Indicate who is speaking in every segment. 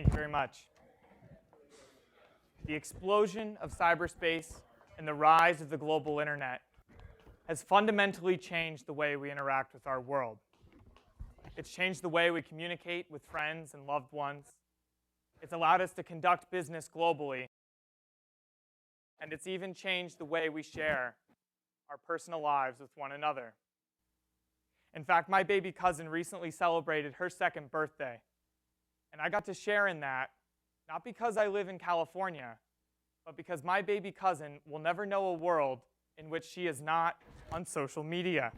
Speaker 1: Thank you very much. The explosion of cyberspace and the rise of the global internet has fundamentally changed the way we interact with our world. It's changed the way we communicate with friends and loved ones. It's allowed us to conduct business globally. And it's even changed the way we share our personal lives with one another. In fact, my baby cousin recently celebrated her second birthday. And I got to share in that, not because I live in California, but because my baby cousin will never know a world in which she is not on social media.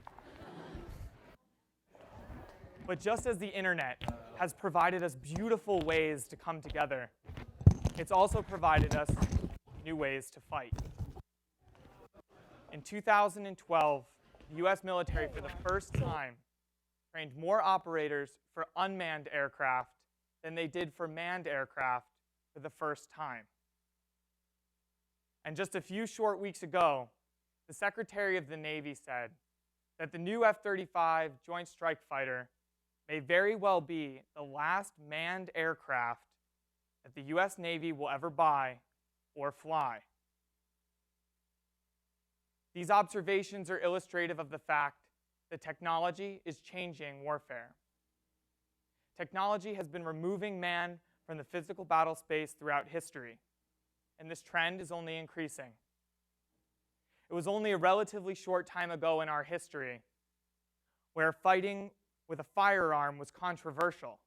Speaker 1: But just as the internet has provided us beautiful ways to come together, it's also provided us new ways to fight. In 2012, the US military, for the first time, trained more operators for unmanned aircraft than they did for manned aircraft for the first time. And just a few short weeks ago, the Secretary of the Navy said that the new F-35 Joint Strike Fighter may very well be the last manned aircraft that the US Navy will ever buy or fly. These observations are illustrative of the fact that technology is changing warfare. Technology has been removing man from the physical battle space throughout history, and this trend is only increasing. It was only a relatively short time ago in our history where fighting with a firearm was controversial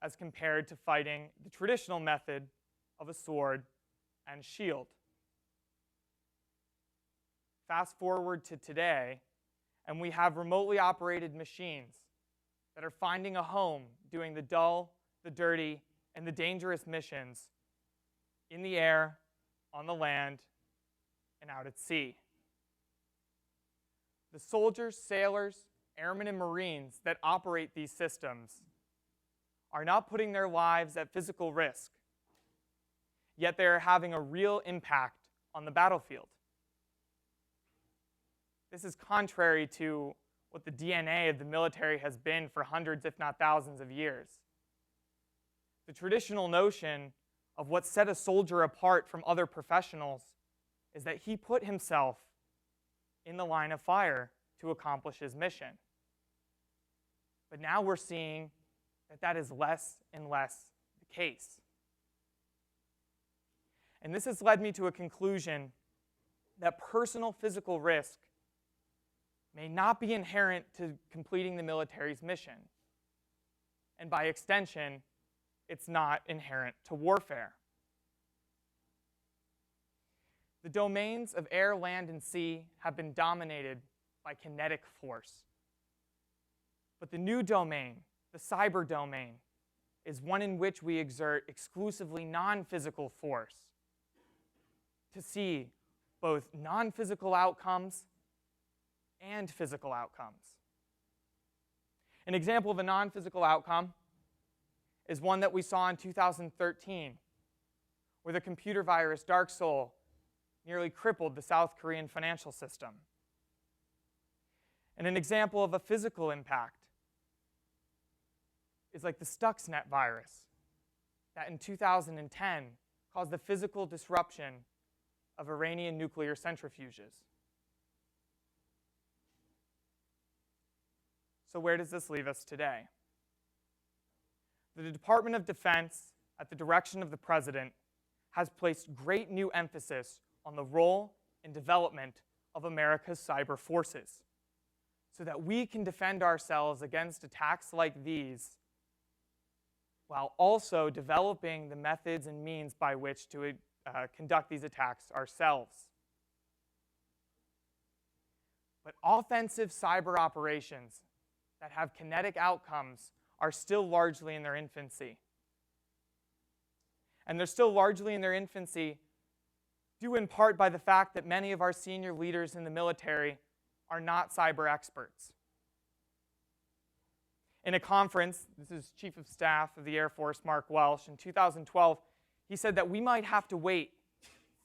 Speaker 1: as compared to fighting the traditional method of a sword and shield. Fast forward to today, and we have remotely operated machines that are finding a home doing the dull, the dirty, and the dangerous missions in the air, on the land, and out at sea. The soldiers, sailors, airmen, and Marines that operate these systems are not putting their lives at physical risk, yet they are having a real impact on the battlefield. This is contrary to what the DNA of the military has been for hundreds, if not thousands of years. The traditional notion of what set a soldier apart from other professionals is that he put himself in the line of fire to accomplish his mission. But now we're seeing that that is less and less the case. And this has led me to a conclusion that personal physical risk may not be inherent to completing the military's mission. And by extension, it's not inherent to warfare. The domains of air, land, and sea have been dominated by kinetic force. But the new domain, the cyber domain, is one in which we exert exclusively non-physical force to see both non-physical outcomes and physical outcomes. An example of a non-physical outcome is one that we saw in 2013, where the computer virus DarkSoul nearly crippled the South Korean financial system. And an example of a physical impact is like the Stuxnet virus that in 2010 caused the physical disruption of Iranian nuclear centrifuges. So where does this leave us today? The Department of Defense, at the direction of the President, has placed great new emphasis on the role and development of America's cyber forces so that we can defend ourselves against attacks like these while also developing the methods and means by which to conduct these attacks ourselves. But offensive cyber operations that have kinetic outcomes are still largely in their infancy. And they're still largely in their infancy due in part by the fact that many of our senior leaders in the military are not cyber experts. In a conference, this is Chief of Staff of the Air Force, Mark Welsh, in 2012, he said that we might have to wait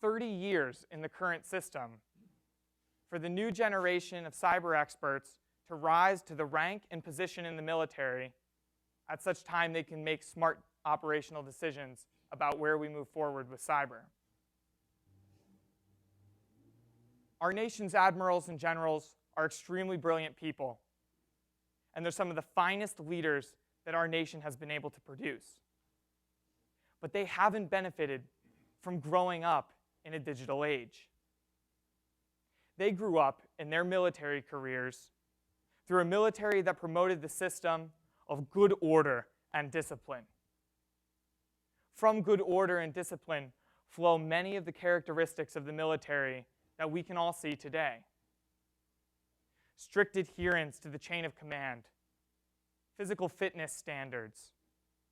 Speaker 1: 30 years in the current system for the new generation of cyber experts to rise to the rank and position in the military at such time they can make smart operational decisions about where we move forward with cyber. Our nation's admirals and generals are extremely brilliant people, and they're some of the finest leaders that our nation has been able to produce. But they haven't benefited from growing up in a digital age. They grew up in their military careers through a military that promoted the system of good order and discipline. From good order and discipline flow many of the characteristics of the military that we can all see today. Strict adherence to the chain of command, physical fitness standards,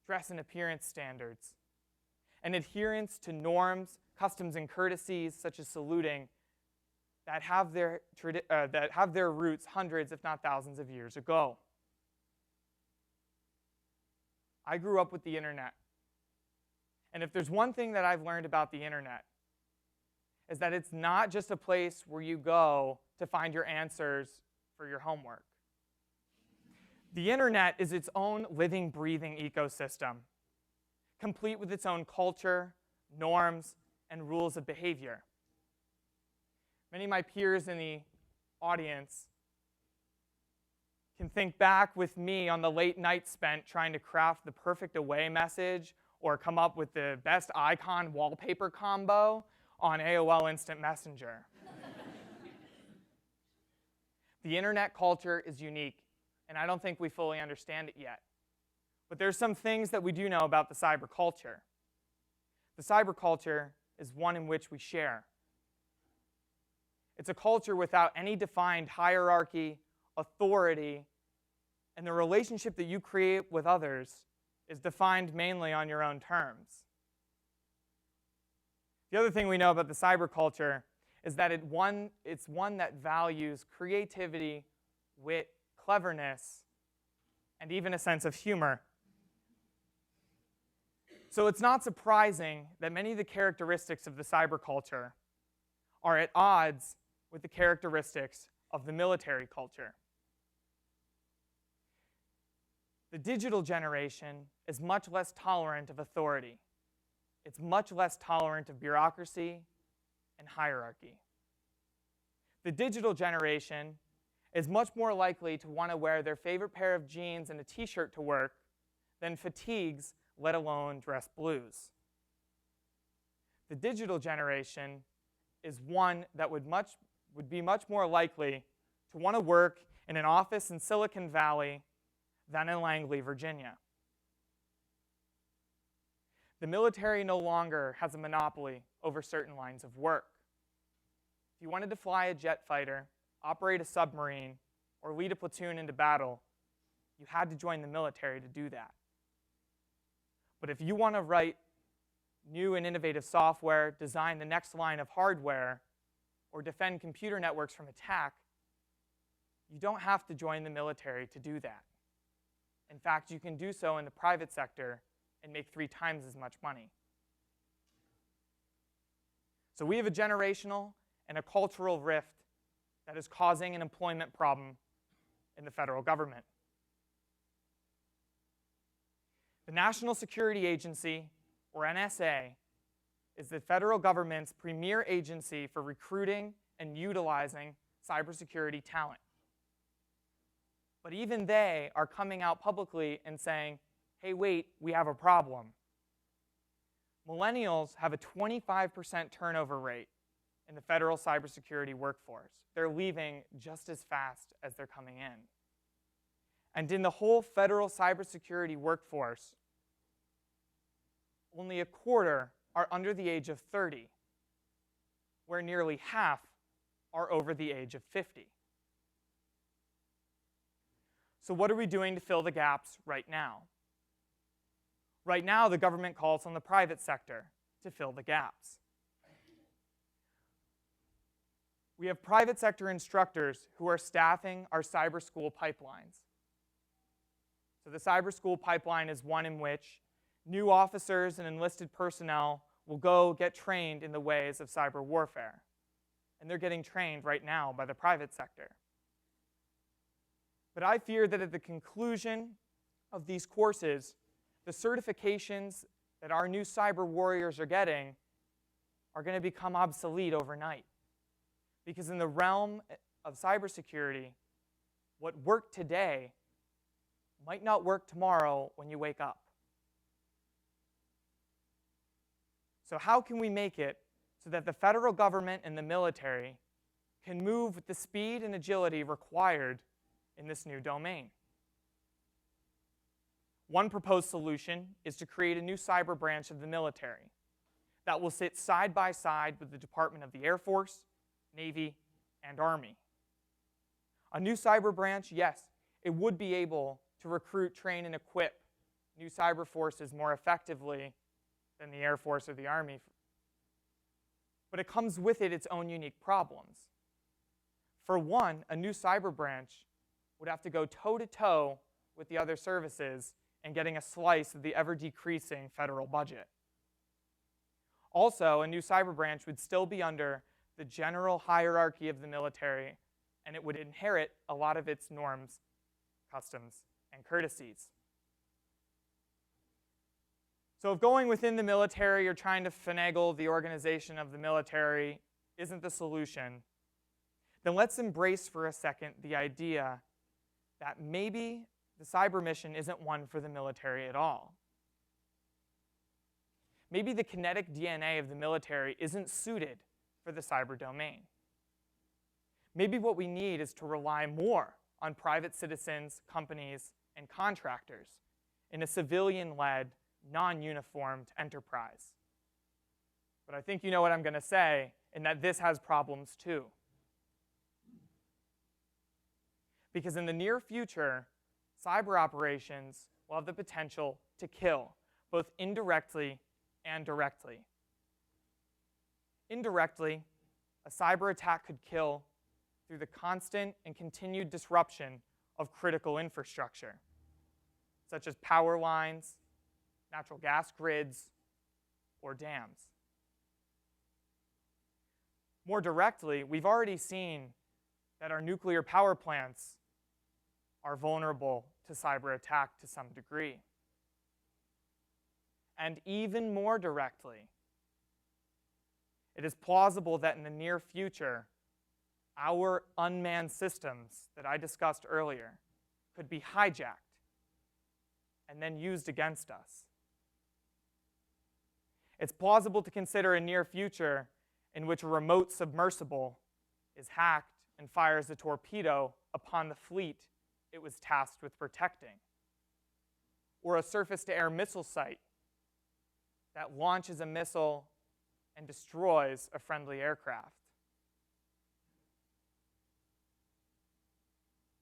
Speaker 1: dress and appearance standards, and adherence to norms, customs, and courtesies such as saluting that have their roots hundreds, if not thousands of years ago. I grew up with the internet. And if there's one thing that I've learned about the internet, is that it's not just a place where you go to find your answers for your homework. The internet is its own living, breathing ecosystem, complete with its own culture, norms, and rules of behavior. Many of my peers in the audience can think back with me on the late night spent trying to craft the perfect away message or come up with the best icon wallpaper combo on AOL Instant Messenger. The internet culture is unique, and I don't think we fully understand it yet. But there's some things that we do know about the cyber culture. The cyber culture is one in which we share. It's a culture without any defined hierarchy, authority, and the relationship that you create with others is defined mainly on your own terms. The other thing we know about the cyber culture is that it's one that values creativity, wit, cleverness, and even a sense of humor. So it's not surprising that many of the characteristics of the cyber culture are at odds with the characteristics of the military culture. The digital generation is much less tolerant of authority. It's much less tolerant of bureaucracy and hierarchy. The digital generation is much more likely to want to wear their favorite pair of jeans and a t-shirt to work than fatigues, let alone dress blues. The digital generation is one that would be much more likely to want to work in an office in Silicon Valley than in Langley, Virginia. The military no longer has a monopoly over certain lines of work. If you wanted to fly a jet fighter, operate a submarine, or lead a platoon into battle, you had to join the military to do that. But if you want to write new and innovative software, design the next line of hardware, or defend computer networks from attack, you don't have to join the military to do that. In fact, you can do so in the private sector and make 3 times as much money. So we have a generational and a cultural rift that is causing an employment problem in the federal government. The National Security Agency, or NSA, is the federal government's premier agency for recruiting and utilizing cybersecurity talent. But even they are coming out publicly and saying, hey, wait, we have a problem. Millennials have a 25% turnover rate in the federal cybersecurity workforce. They're leaving just as fast as they're coming in. And in the whole federal cybersecurity workforce, only a quarter are under the age of 30, where nearly half are over the age of 50. So what are we doing to fill the gaps right now? Right now, the government calls on the private sector to fill the gaps. We have private sector instructors who are staffing our cyber school pipelines. So the cyber school pipeline is one in which new officers and enlisted personnel will go get trained in the ways of cyber warfare. And they're getting trained right now by the private sector. But I fear that at the conclusion of these courses, the certifications that our new cyber warriors are getting are going to become obsolete overnight. Because in the realm of cybersecurity, what worked today might not work tomorrow when you wake up. So how can we make it so that the federal government and the military can move with the speed and agility required in this new domain? One proposed solution is to create a new cyber branch of the military that will sit side by side with the Department of the Air Force, Navy, and Army. A new cyber branch, yes, it would be able to recruit, train, and equip new cyber forces more effectively than the Air Force or the Army. But it comes with it its own unique problems. For one, a new cyber branch would have to go toe-to-toe with the other services and getting a slice of the ever-decreasing federal budget. Also, a new cyber branch would still be under the general hierarchy of the military, and it would inherit a lot of its norms, customs, and courtesies. So if going within the military or trying to finagle the organization of the military isn't the solution, then let's embrace for a second the idea that maybe the cyber mission isn't one for the military at all. Maybe the kinetic DNA of the military isn't suited for the cyber domain. Maybe what we need is to rely more on private citizens, companies, and contractors in a civilian-led, non-uniformed enterprise. But I think you know what I'm going to say, in that this has problems too. Because in the near future, cyber operations will have the potential to kill, both indirectly and directly. Indirectly, a cyber attack could kill through the constant and continued disruption of critical infrastructure, such as power lines, natural gas grids, or dams. More directly, we've already seen that our nuclear power plants are vulnerable to cyber attack to some degree. And even more directly, it is plausible that in the near future, our unmanned systems that I discussed earlier could be hijacked and then used against us. It's plausible to consider a near future in which a remote submersible is hacked and fires a torpedo upon the fleet it was tasked with protecting, or a surface-to-air missile site that launches a missile and destroys a friendly aircraft.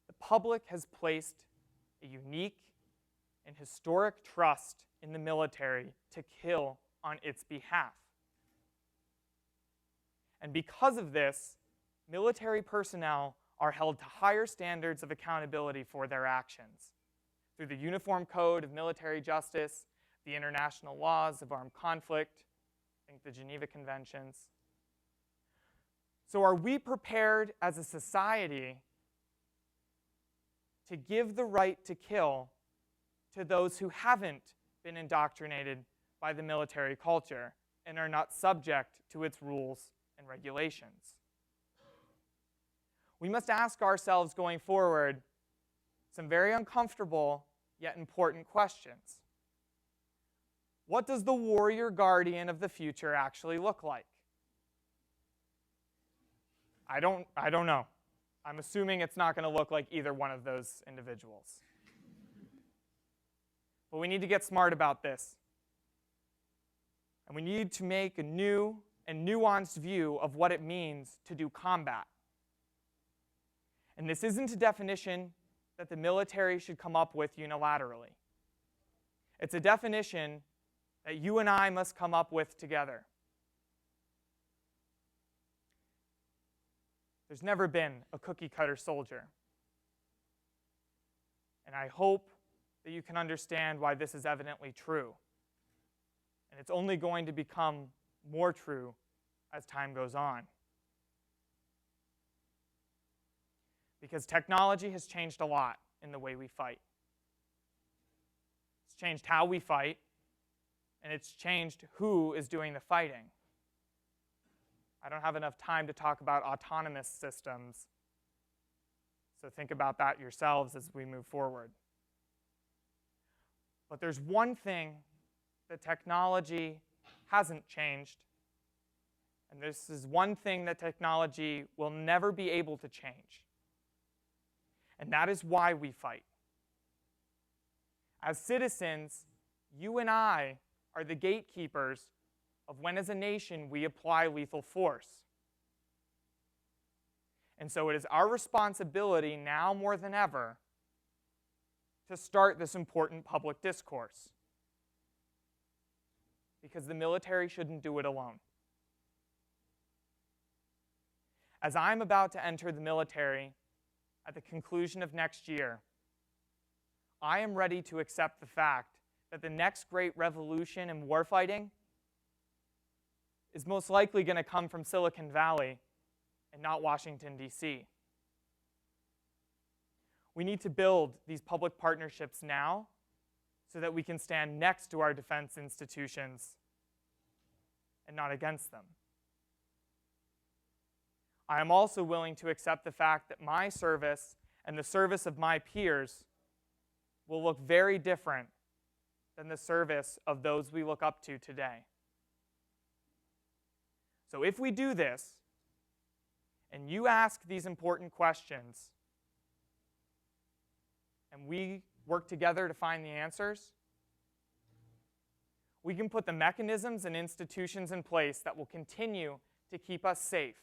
Speaker 1: The public has placed a unique and historic trust in the military to kill on its behalf. And because of this, military personnel are held to higher standards of accountability for their actions through the Uniform Code of Military Justice, the international laws of armed conflict, I think the Geneva Conventions. So are we prepared as a society to give the right to kill to those who haven't been indoctrinated by the military culture and are not subject to its rules and regulations? We must ask ourselves going forward some very uncomfortable yet important questions. What does the warrior guardian of the future actually look like? I don't know. I'm assuming it's not going to look like either one of those individuals. But we need to get smart about this. And we need to make a new and nuanced view of what it means to do combat. And this isn't a definition that the military should come up with unilaterally. It's a definition that you and I must come up with together. There's never been a cookie-cutter soldier. And I hope that you can understand why this is evidently true. And it's only going to become more true as time goes on. Because technology has changed a lot in the way we fight. It's changed how we fight, and it's changed who is doing the fighting. I don't have enough time to talk about autonomous systems, so think about that yourselves as we move forward. But there's one thing that technology hasn't changed, and this is one thing that technology will never be able to change, and that is why we fight. As citizens, you and I are the gatekeepers of when as a nation we apply lethal force. And so it is our responsibility now more than ever to start this important public discourse, because the military shouldn't do it alone. As I'm about to enter the military at the conclusion of next year, I am ready to accept the fact that the next great revolution in warfighting is most likely going to come from Silicon Valley and not Washington, D.C. We need to build these public partnerships now so that we can stand next to our defense institutions and not against them. I am also willing to accept the fact that my service and the service of my peers will look very different than the service of those we look up to today. So if we do this, and you ask these important questions, and we work together to find the answers, we can put the mechanisms and institutions in place that will continue to keep us safe.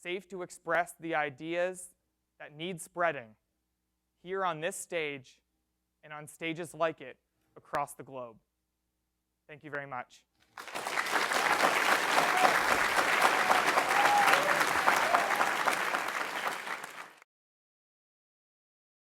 Speaker 1: Safe to express the ideas that need spreading here on this stage and on stages like it across the globe. Thank you very much.